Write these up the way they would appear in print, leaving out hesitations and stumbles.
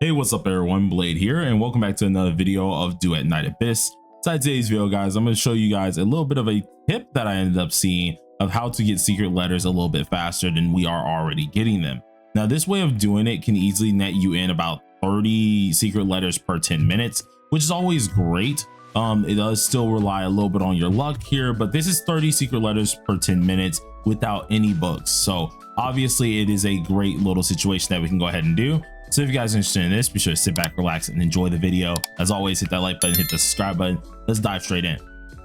Hey, what's up everyone, Blade here, and welcome back to another video of Duet Night Abyss. Inside today's video, guys, I'm going to show you guys a little bit of a tip that I ended up seeing of how to get secret letters a little bit faster than we are already getting them. Now, this way of doing it can easily net you in about 30 secret letters per 10 minutes, which is always great. It does still rely a little bit on your luck here, but this is 30 secret letters per 10 minutes without any books. So obviously it is a great little situation that we can go ahead and do. So if you guys are interested in this, be sure to sit back, relax, and enjoy the video. As always, hit that like button, hit the subscribe button. Let's dive straight in.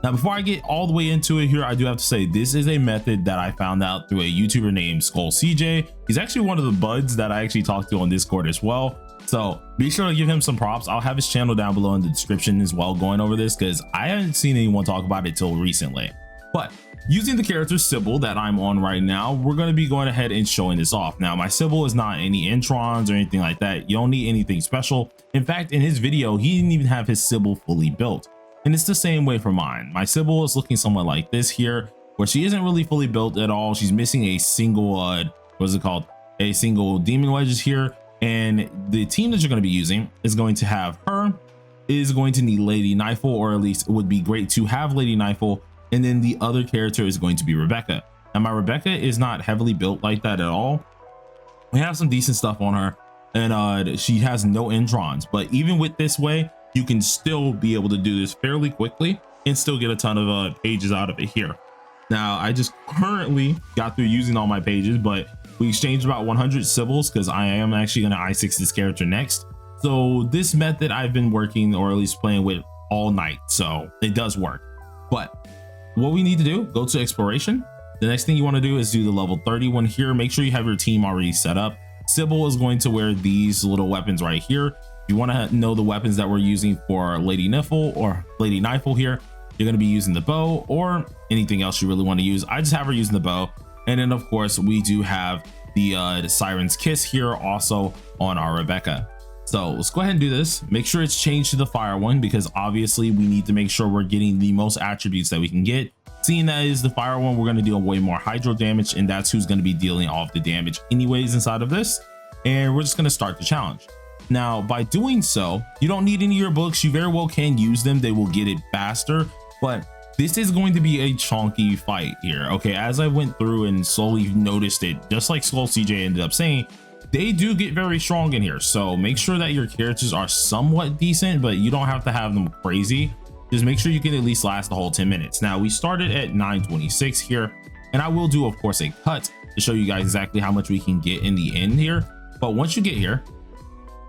Now, before I get all the way into it here, I do have to say this is a method that I found out through a YouTuber named SkullCJ. He's actually one of the buds that I actually talked to on Discord as well. So be sure to give him some props. I'll have his channel down below in the description as well going over this, because I haven't seen anyone talk about it till recently. But using the character SIBYLLE that I'm on right now, we're going to be going ahead and showing this off. Now, my SIBYLLE is not any introns or anything like that. You don't need anything special. In fact, in his video, he didn't even have his SIBYLLE fully built. And it's the same way for mine. My SIBYLLE is looking somewhat like this here, where she isn't really fully built at all. She's missing a single, what's it called? A single demon wedges here. And the team that you're going to be using is going to have her, is going to need Lady Knifel, or at least it would be great to have Lady Knifel. And then the other character is going to be Rebecca. Now, my Rebecca is not heavily built like that at all. We have some decent stuff on her, and she has no introns. But even with this way, you can still be able to do this fairly quickly and still get a ton of pages out of it here. Now, I just currently got through using all my pages, but we exchanged about 100 SIBYLLES because I am actually going to I6 this character next. So this method I've been working, or at least playing with, all night. So it does work. But what we need to do, go to exploration. The next thing you want to do is do the level 31 here. Make sure you have your team already set up. SIBYLLE is going to wear these little weapons right here. If you want to know the weapons that we're using for Lady Knifel or Lady Knifel here, you're going to be using the bow or anything else you really want to use. I just have her using the bow. And then of course we do have the Siren's Kiss here also on our Rebecca. So let's go ahead and do this. Make sure it's changed to the fire one, because obviously we need to make sure we're getting the most attributes that we can get. Seeing that is the fire one, we're going to deal way more hydro damage, and that's who's going to be dealing all of the damage anyways inside of this. And we're just going to start the challenge. Now, by doing so, you don't need any of your books. You very well can use them. They will get it faster, but this is going to be a chunky fight here. Okay, as I went through and slowly noticed it, just like SkullCJ ended up saying, they do get very strong in here. So make sure that your characters are somewhat decent, but you don't have to have them crazy. Just make sure you can at least last the whole 10 minutes. Now, we started at 926 here, and I will do, of course, a cut to show you guys exactly how much we can get in the end here. But once you get here,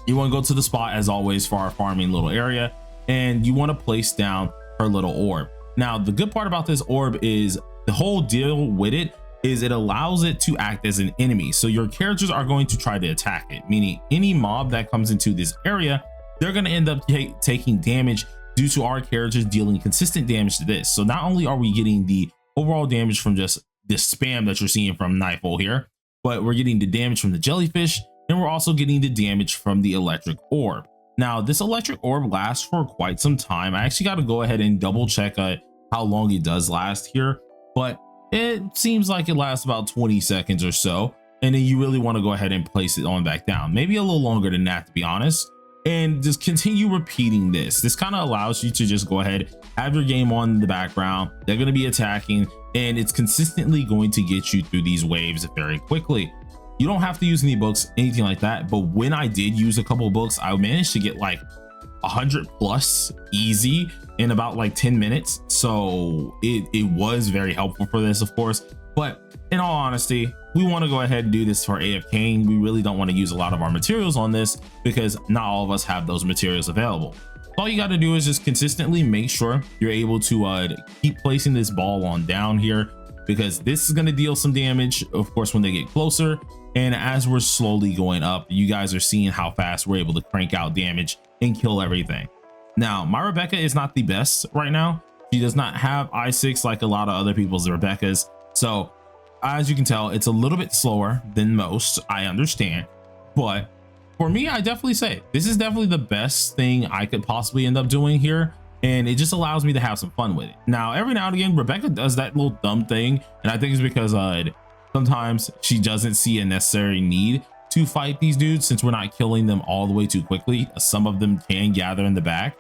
you want to go to the spot as always for our farming little area, and you want to place down her little orb. Now, the good part about this orb is the whole deal with it is it allows it to act as an enemy. So your characters are going to try to attack it, meaning any mob that comes into this area, they're going to end up taking damage due to our characters dealing consistent damage to this. So not only are we getting the overall damage from just this spam that you're seeing from Knifel here, but we're getting the damage from the jellyfish, and we're also getting the damage from the electric orb. Now, this electric orb lasts for quite some time. I actually got to go ahead and double check how long it does last here, but it seems like it lasts about 20 seconds or so. And then you really want to go ahead and place it on back down, maybe a little longer than that, to be honest, and just continue repeating this. This kind of allows you to just go ahead, have your game on in the background. They're going to be attacking, and it's consistently going to get you through these waves very quickly. You don't have to use any books, anything like that. But when I did use a couple of books, I managed to get like 100 plus easy in about like 10 minutes. So it was very helpful for this, of course. But in all honesty, we want to go ahead and do this for AFKing. We really don't want to use a lot of our materials on this, because not all of us have those materials available. All you got to do is just consistently make sure you're able to keep placing this ball on down here, because this is going to deal some damage, of course, when they get closer. And as we're slowly going up, you guys are seeing how fast we're able to crank out damage and kill everything. Now, my Rebecca is not the best right now. She does not have I6 like a lot of other people's Rebeccas. So as you can tell, it's a little bit slower than most. I understand. But for me, I definitely say this is definitely the best thing I could possibly end up doing here. And it just allows me to have some fun with it. Now, every now and again, Rebecca does that little dumb thing. And I think it's because sometimes she doesn't see a necessary need to fight these dudes, since we're not killing them all the way too quickly. Some of them can gather in the back,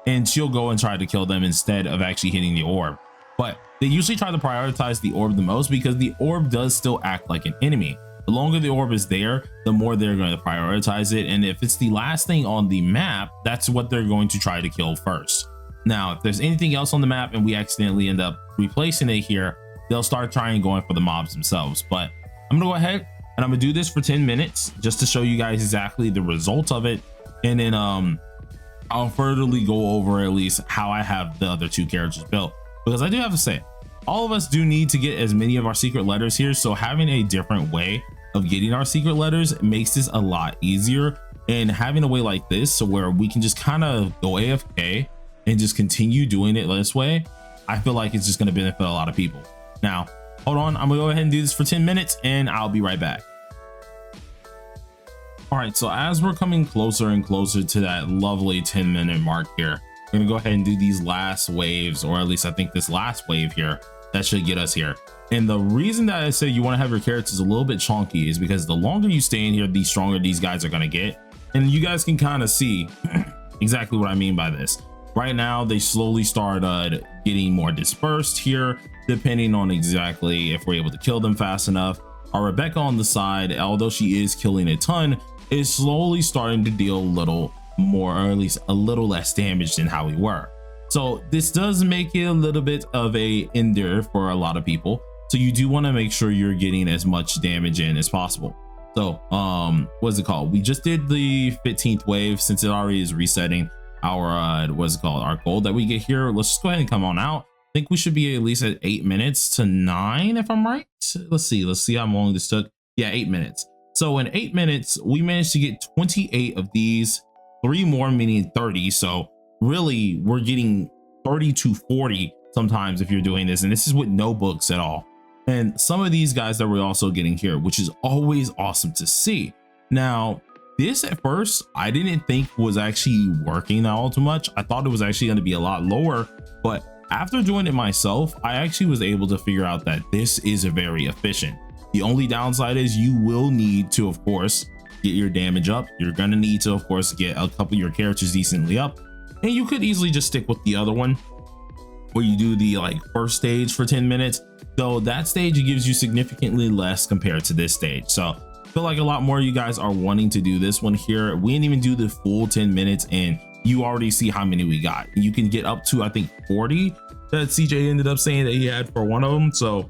and she'll go and try to kill them instead of actually hitting the orb. But they usually try to prioritize the orb the most, because the orb does still act like an enemy. The longer the orb is there, the more they're going to prioritize it, and if it's the last thing on the map, that's what they're going to try to kill first. Now, if there's anything else on the map and we accidentally end up replacing it here, they'll start trying going for the mobs themselves. But I'm gonna go ahead and I'm gonna do this for 10 minutes just to show you guys exactly the results of it, and then I'll furtherly go over at least how I have the other two characters built, because I do have to say, all of us do need to get as many of our secret letters here, so having a different way of getting our secret letters makes this a lot easier. And having a way like this, so where we can just kind of go AFK and just continue doing it this way, I feel like it's just going to benefit a lot of people. Now, hold on, I'm gonna go ahead and do this for 10 minutes and I'll be right back. All right, so as we're coming closer and closer to that lovely 10-minute mark here, we're gonna go ahead and do these last waves, or at least I think this last wave here that should get us here. And the reason that I say you want to have your characters a little bit chunky is because the longer you stay in here, the stronger these guys are going to get. And you guys can kind of see exactly what I mean by this. Right now, they slowly start getting more dispersed here, depending on exactly if we're able to kill them fast enough. Our Rebecca on the side, although she is killing a ton, is slowly starting to deal a little more, or at least a little less damage than how we were. So this does make it a little bit of a ender for a lot of people. So you do want to make sure you're getting as much damage in as possible. So what's it called? We just did the 15th wave, since it already is resetting our what's it called, our gold that we get here. Let's just go ahead and come on out. I think we should be at least at 8 minutes to 9 if I'm right. Let's see how long this took. Yeah, 8 minutes. So in 8 minutes we managed to get 28 of these, 3 more meaning 30. So really we're getting 30 to 40 sometimes if you're doing this, and this is with no books at all. And some of these guys that we're also getting here, which is always awesome to see. Now this at first I didn't think was actually working all too much. I thought it was actually going to be a lot lower, but after doing it myself, I actually was able to figure out that this is very efficient. The only downside is you will need to, of course, get your damage up. You're going to need to, of course, get a couple of your characters decently up, and you could easily just stick with the other one where you do the first stage for 10 minutes. Though that stage, it gives you significantly less compared to this stage. So I feel like a lot more of you guys are wanting to do this one here. We didn't even do the full 10 minutes and you already see how many we got. You can get up to, I think, 40 that CJ ended up saying that he had for one of them. So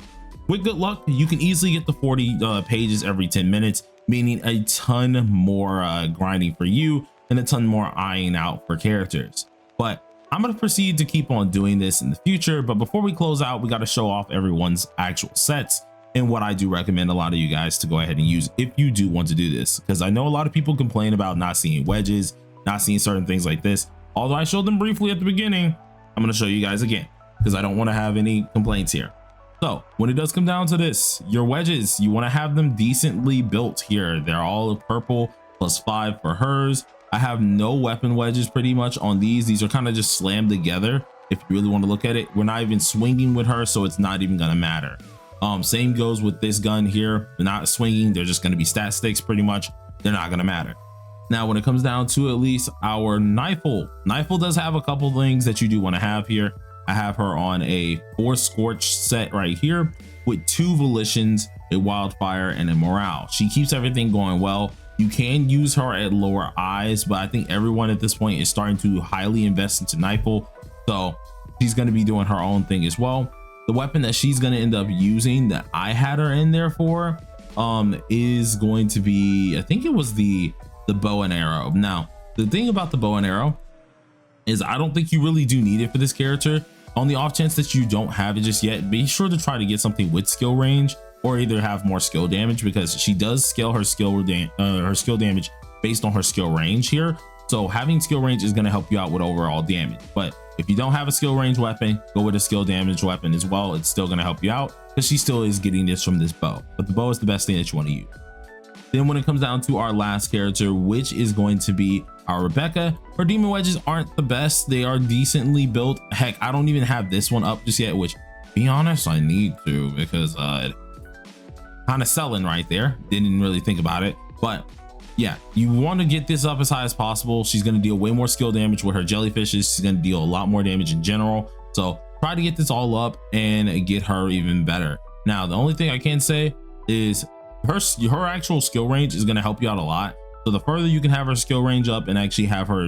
with good luck, you can easily get the 40 pages every 10 minutes, meaning a ton more grinding for you and a ton more eyeing out for characters. But I'm going to proceed to keep on doing this in the future. But before we close out, we got to show off everyone's actual sets and what I do recommend a lot of you guys to go ahead and use if you do want to do this, because I know a lot of people complain about not seeing wedges, not seeing certain things like this. Although I showed them briefly at the beginning, I'm going to show you guys again because I don't want to have any complaints here. So when it does come down to this, your wedges, you want to have them decently built here. They're all purple +5 for hers. I have no weapon wedges pretty much on these. These are kind of just slammed together. If you really want to look at it, we're not even swinging with her, so it's not even going to matter. Same goes with this gun here. They're not swinging. They're just going to be stat sticks pretty much. They're not going to matter. Now, when it comes down to at least our Knifel does have a couple things that you do want to have here. I have her on a 4 Scorch set right here with 2 Volitions, a Wildfire, and a Morale. She keeps everything going well. You can use her at lower eyes, but I think everyone at this point is starting to highly invest into Knifel, so she's going to be doing her own thing as well. The weapon that she's going to end up using that I had her in there for is going to be, I think it was the bow and arrow. Now, the thing about the bow and arrow is I don't think you really do need it for this character. On the off chance that you don't have it just yet, be sure to try to get something with skill range or either have more skill damage, because she does scale her skill damage based on her skill range here. So having skill range is going to help you out with overall damage. But if you don't have a skill range weapon, go with a skill damage weapon as well. It's still going to help you out because she still is getting this from this bow, but the bow is the best thing that you want to use. Then when it comes down to our last character, which is going to be our Rebecca, her demon wedges aren't the best. They are decently built. Heck, I don't even have this one up just yet, which, be honest, I need to, because kind of selling right there. Didn't really think about it, but yeah, you want to get this up as high as possible. She's going to deal way more skill damage with her jellyfishes. She's going to deal a lot more damage in general. So try to get this all up and get her even better. Now, the only thing I can say is her actual skill range is going to help you out a lot. So the further you can have her skill range up and actually have her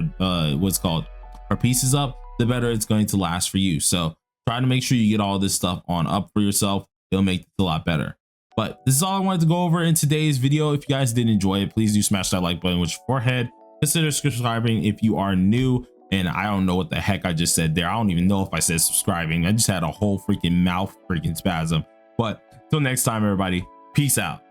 what's called her pieces up, the better it's going to last for you. So try to make sure you get all this stuff on up for yourself. It'll make it a lot better. But this is all I wanted to go over in today's video. If you guys did enjoy it, please do smash that like button with your forehead. Consider subscribing if you are new. And I don't know what the heck I just said there. I don't even know if I said subscribing. I just had a whole freaking mouth freaking spasm. But till next time, everybody, peace out.